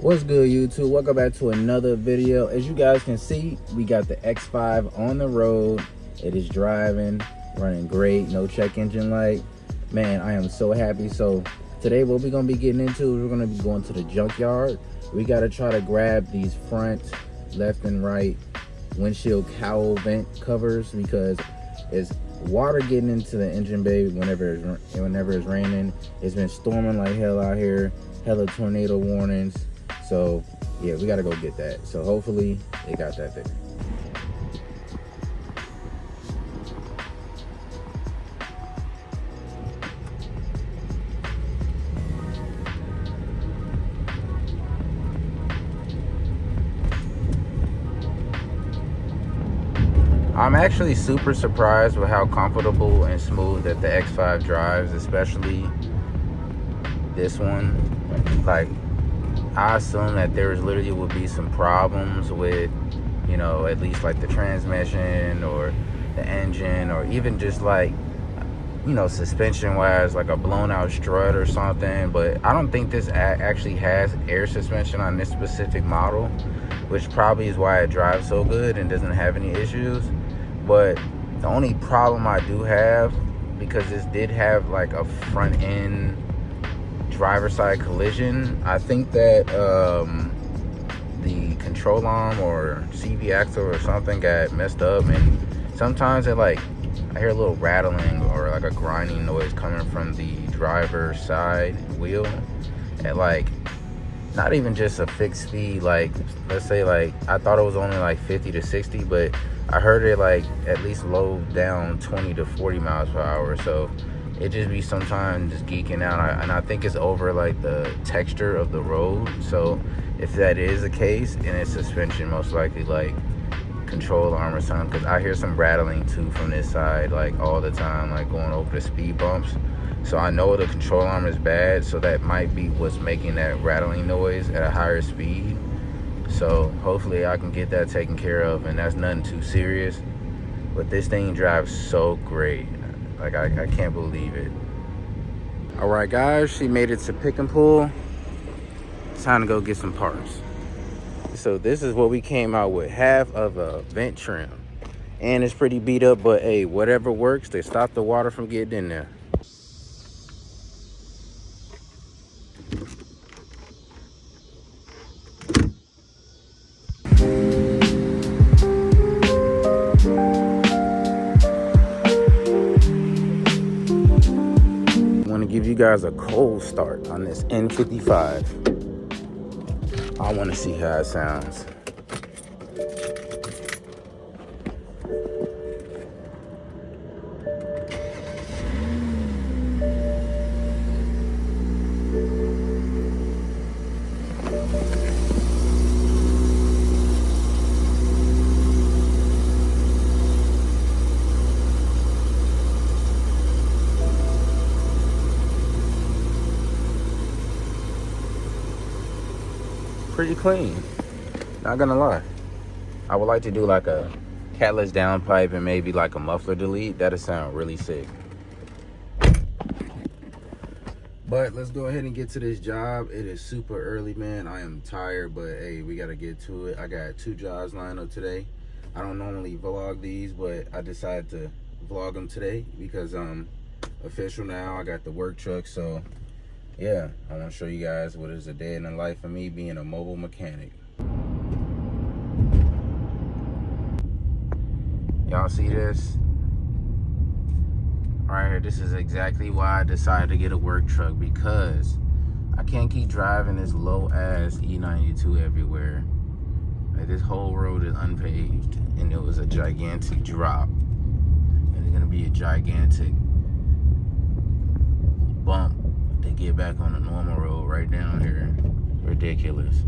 What's good, YouTube? Welcome back to another video. As you guys can see, we got the X5 on the road. It is driving, running great, no check engine light. Man, I am so happy. So today what we're gonna be getting into is we're gonna be going to the junkyard. We gotta try to grab these front left and right windshield cowl vent covers because it's water getting into the engine bay whenever it's raining. It's been storming like hell out here, hella tornado warnings. So yeah, we gotta go get that. So hopefully they got that there. I'm actually super surprised with how comfortable and smooth that the X5 drives, especially this one. Like, I assume that there literally would be some problems with, you know, at least like the transmission or the engine, or even just like, you know, suspension wise, like a blown out strut or something. But I don't think this actually has air suspension on this specific model, which probably is why it drives so good and doesn't have any issues. But the only problem I do have, because this did have like a front end driver side collision, I think that the control arm or CV axle or something got messed up, and sometimes it like, I hear a little rattling or like a grinding noise coming from the driver's side wheel at like, not even just a fixed speed, like let's say like, I thought it was only like 50 to 60, but I heard it like at least low down 20 to 40 miles per hour. So it just be sometimes just geeking out, and I think it's over like the texture of the road. So if that is the case, and it's suspension, most likely like control arm or something, because I hear some rattling too from this side like all the time, like going over the speed bumps. So I know the control arm is bad, so that might be what's making that rattling noise at a higher speed. So hopefully I can get that taken care of, and that's nothing too serious. But this thing drives so great. Like, I can't believe it. All right, guys, she made it to pick and pull. It's time to go get some parts. So this is what we came out with: half of a vent trim. And it's pretty beat up, but hey, whatever works to stop the water from getting in there. Give you guys a cold start on this N55. I want to see how it sounds. Pretty clean, not gonna lie. I would like to do like a catless downpipe and maybe like a muffler delete. That'll sound really sick. But let's go ahead and get to this job. It is super early, man. I am tired, but hey, we gotta get to it. I got 2 jobs lined up today. I don't normally vlog these, but I decided to vlog them today because I'm official now. I got the work truck, so yeah, I want to show you guys what is a day in the life of me being a mobile mechanic. Y'all see this? Right here, this is exactly why I decided to get a work truck, because I can't keep driving this low ass E92 everywhere. Like, this whole road is unpaved, and it was a gigantic drop, and it's gonna be a gigantic bump to get back on the normal road right down here. Ridiculous.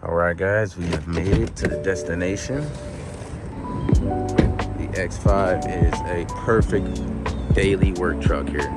All right, guys, we have made it to the destination. The X5 is a perfect daily work truck here.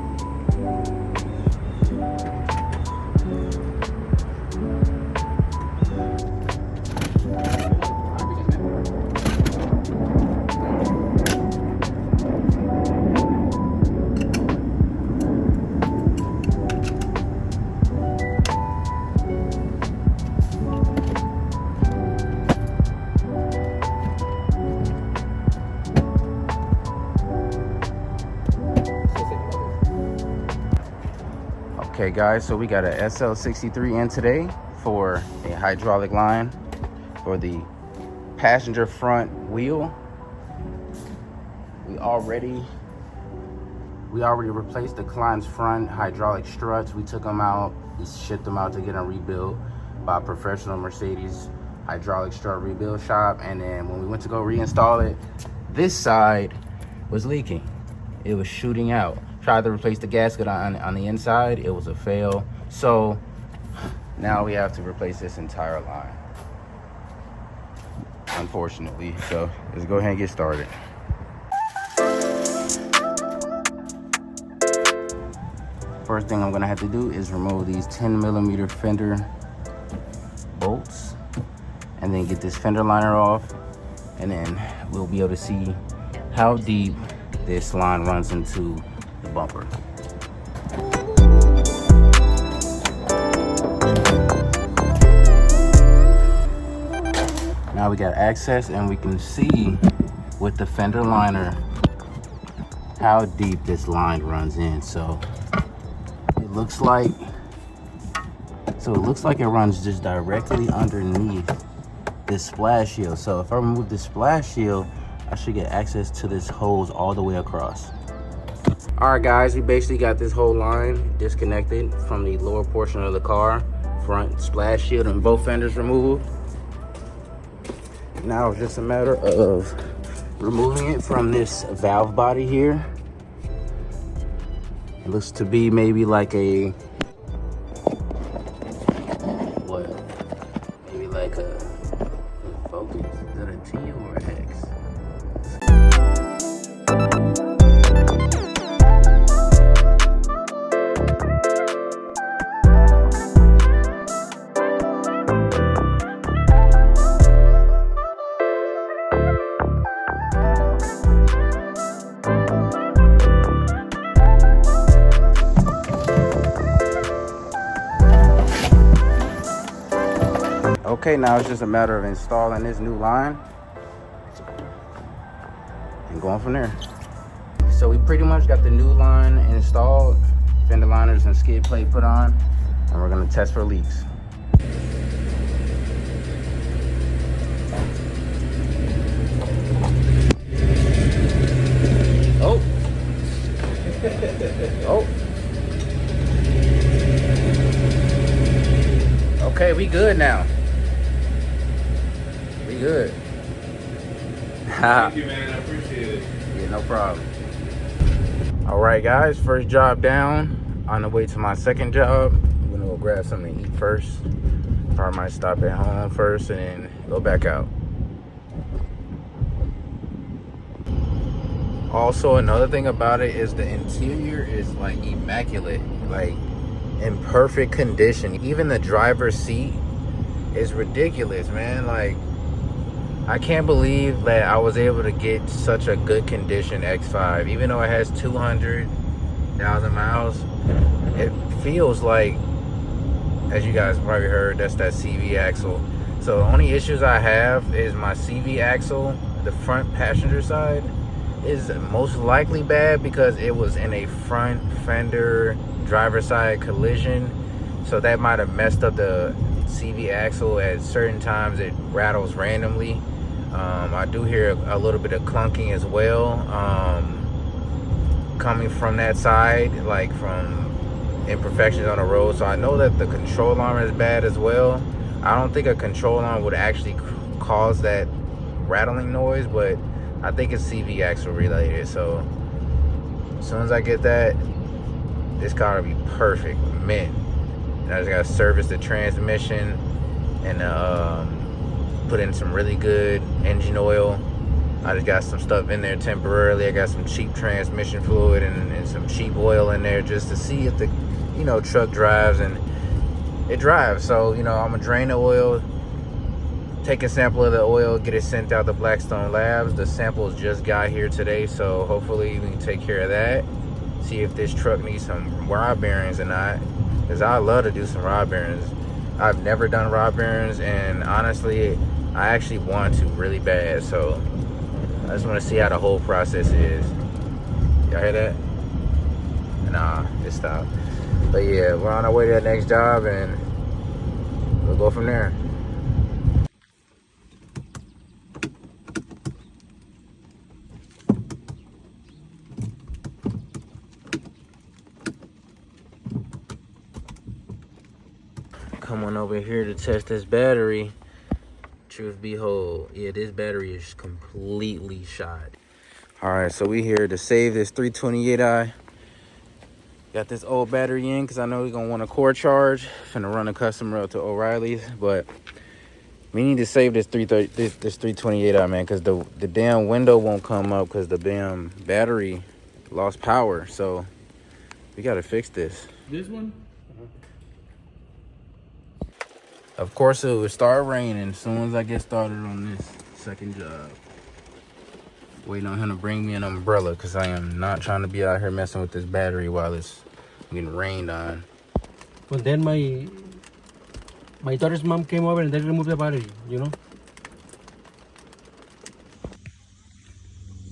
Okay guys, so we got a SL63 in today for a hydraulic line for the passenger front wheel. We already replaced the Klein's front hydraulic struts. We took them out, we shipped them out to get them rebuilt by a professional Mercedes hydraulic strut rebuild shop. And then when we went to go reinstall it, this side was leaking. It was shooting out. Tried to replace the gasket on the inside, it was a fail. So now we have to replace this entire line, unfortunately. So let's go ahead and get started. First thing I'm gonna have to do is remove these 10mm fender bolts and then get this fender liner off, and then we'll be able to see how deep this line runs into the bumper. Now we got access and we can see with the fender liner how deep this line runs in. So it looks like it runs just directly underneath this splash shield. So if I remove this splash shield, I should get access to this hose all the way across. All right guys, we basically got this whole line disconnected from the lower portion of the car, front splash shield and both fenders removed. Now it's just a matter of removing it from this valve body here. It looks to be maybe like a, what? Maybe like a Focus. Is that a T or an X? Okay, now it's just a matter of installing this new line and going from there. So we pretty much got the new line installed, fender liners and skid plate put on, and we're gonna test for leaks. Oh. Oh. Okay, we good now. Good. Thank you, man. I appreciate it. Yeah, no problem. All right, guys. First job down. On the way to my second job. I'm gonna go grab something to eat first. Probably might stop at home first and then go back out. Also, another thing about it is the interior is like immaculate, like in perfect condition. Even the driver's seat is ridiculous, man. Like, I can't believe that I was able to get such a good condition X5. Even though it has 200,000 miles, it feels like, as you guys probably heard, that's that CV axle. So the only issues I have is my CV axle, the front passenger side, is most likely bad because it was in a front fender driver side collision. So that might have messed up the CV axle. At certain times it rattles randomly. I do hear a little bit of clunking as well, coming from that side, like from imperfections on the road. So I know that the control arm is bad as well. I don't think a control arm would actually cause that rattling noise, but I think it's CV axle related. So as soon as I get that, this car will be perfect, mint. And I just gotta service the transmission and put in some really good engine oil. I just got some stuff in there temporarily. I got some cheap transmission fluid and some cheap oil in there just to see if the, you know, truck drives, and it drives. So, you know, I'm gonna drain the oil, take a sample of the oil, get it sent out to Blackstone Labs. The samples just got here today, so hopefully we can take care of that. See if this truck needs some rod bearings or not, because I love to do some rod bearings. I've never done rod bearings, and honestly, I actually want to really bad. So I just want to see how the whole process is. Y'all hear that? Nah, it stopped. But yeah, we're on our way to the next job and we'll go from there. Come on over here to test this battery. Truth behold, yeah, this battery is completely shot. All right, so we here to save this 328i. Got this old battery in because I know we're gonna want a core charge. Finna run a customer up to O'Reilly's, but we need to save this 328i, man, because the damn window won't come up because the damn battery lost power. So we gotta fix this. This one? Of course, it would start raining as soon as I get started on this second job. Waiting on him to bring me an umbrella because I am not trying to be out here messing with this battery while it's getting rained on. But then my daughter's mom came over and they removed the battery, you know?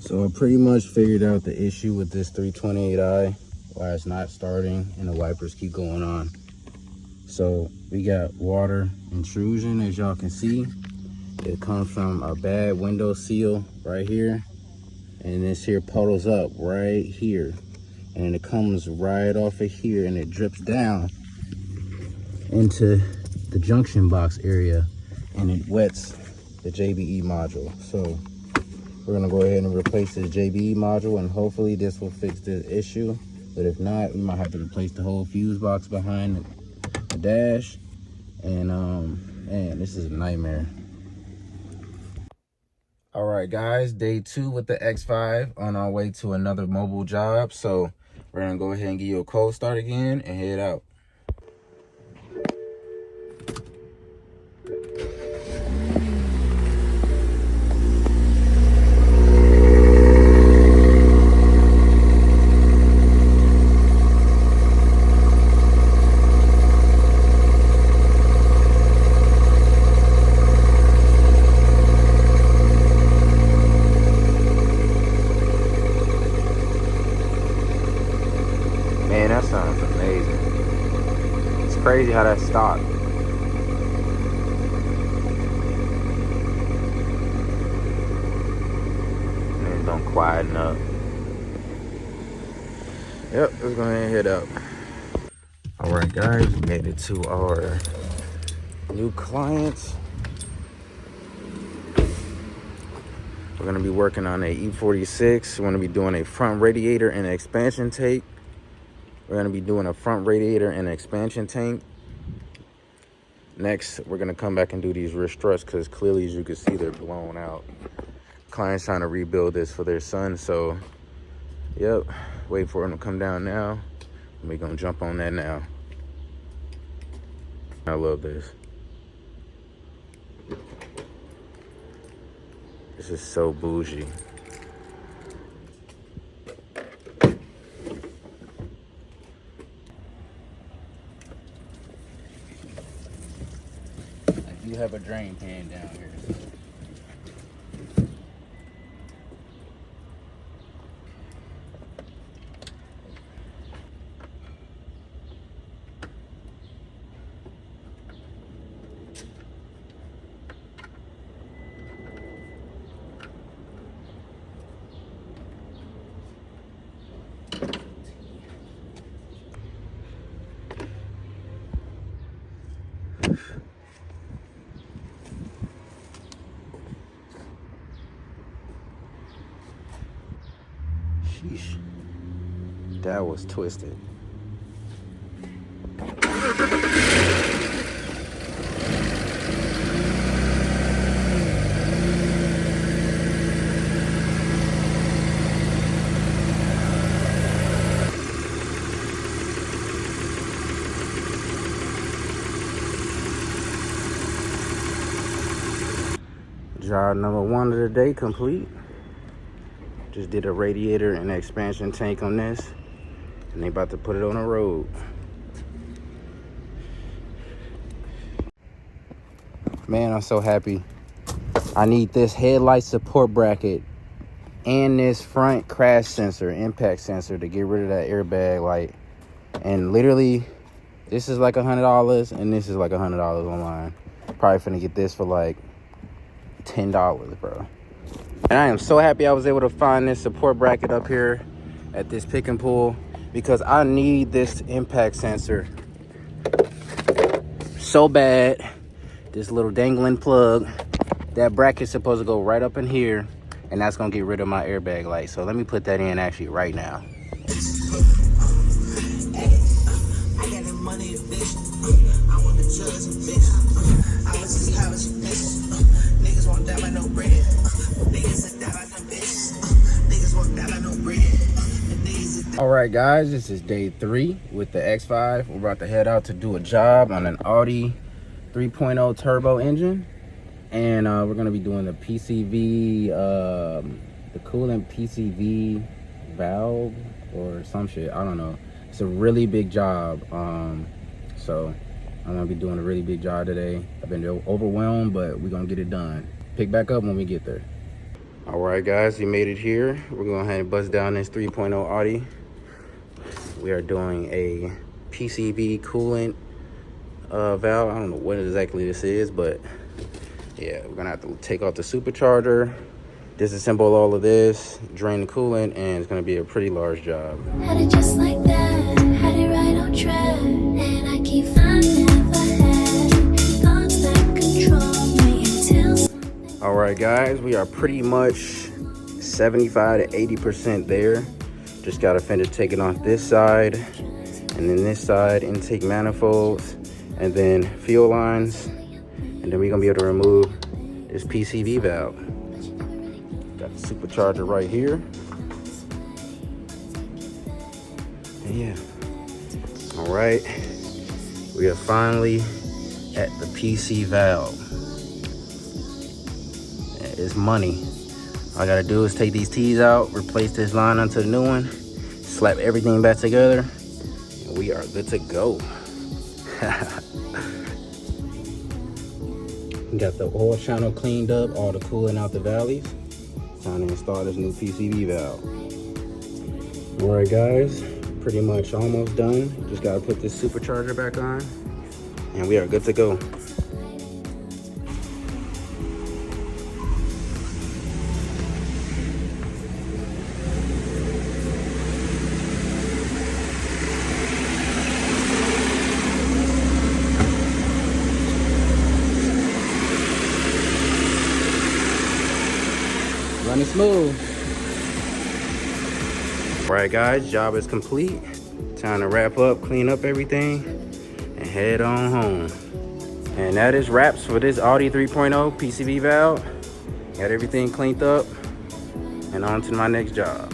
So I pretty much figured out the issue with this 328i, why it's not starting and the wipers keep going on. So we got water intrusion, as y'all can see. It comes from a bad window seal right here. And this here puddles up right here. And it comes right off of here and it drips down into the junction box area and it wets the JBE module. So we're gonna go ahead and replace this JBE module and hopefully this will fix this issue. But if not, we might have to replace the whole fuse box behind the dash. And man, this is a nightmare. All right, guys, day 2 with the X5 on our way to another mobile job. So we're gonna go ahead and give you a cold start again and head out. Man, that sounds amazing. It's crazy how that stopped. And it's gonna quieten up. Yep, let's go ahead and head up. All right, guys, we made it to our new clients. We're gonna be working on a E46. We're gonna be doing a front radiator and expansion tank. We're gonna be doing a front radiator and expansion tank. Next, we're gonna come back and do these rear struts because clearly, as you can see, they're blown out. Client's trying to rebuild this for their son, so yep, wait for him to come down now. We're gonna jump on that now. I love this. This is so bougie. You have a drain pan down here. Sheesh. That was twisted. Job number 1 of the day complete. Just did a radiator and expansion tank on this, and they about to put it on the road. Man, I'm so happy. I need this headlight support bracket and this front crash sensor, impact sensor, to get rid of that airbag light. And literally, this is like $100 and this is like $100 online. Probably finna get this for like $10, bro. And I am so happy I was able to find this support bracket up here at this pick and pull, because I need this impact sensor so bad. This little dangling plug, that bracket's supposed to go right up in here, and that's gonna get rid of my airbag light. So let me put that in actually right now. All right, guys, this is day 3 with the X5. We're about to head out to do a job on an Audi 3.0 turbo engine, and we're gonna be doing the PCV, the coolant PCV valve or some shit. I don't know. It's a really big job, so I'm gonna be doing a really big job today. I've been overwhelmed, but we're gonna get it done. Pick back up when we get there. All right, guys, we made it here. We're going ahead and bust down this 3.0 Audi. We are doing a PCV coolant valve. I don't know what exactly this is, but yeah, we're gonna have to take off the supercharger, disassemble all of this, drain the coolant, and it's gonna be a pretty large job. Had it just like that, had it right on track, and I keep finding never had thoughts that control me until. All right, guys, we are pretty much 75 to 80% there. Just gotta finish taking off this side, and then this side, intake manifolds, and then fuel lines, and then we're gonna be able to remove this PCV valve. Got the supercharger right here. And yeah. All right, we are finally at the PC valve. It's money. All I gotta do is take these T's out, replace this line onto the new one, slap everything back together, and we are good to go. Got the oil channel cleaned up, all the coolant out the valleys. Time to install this new PCV valve. All right, guys, pretty much almost done. Just gotta put this supercharger back on, and we are good to go. Running smooth. All right, guys, job is complete. Time to wrap up, clean up everything, and head on home. And that is wraps for this Audi 3.0 PCV valve. Got everything cleaned up, and on to my next job.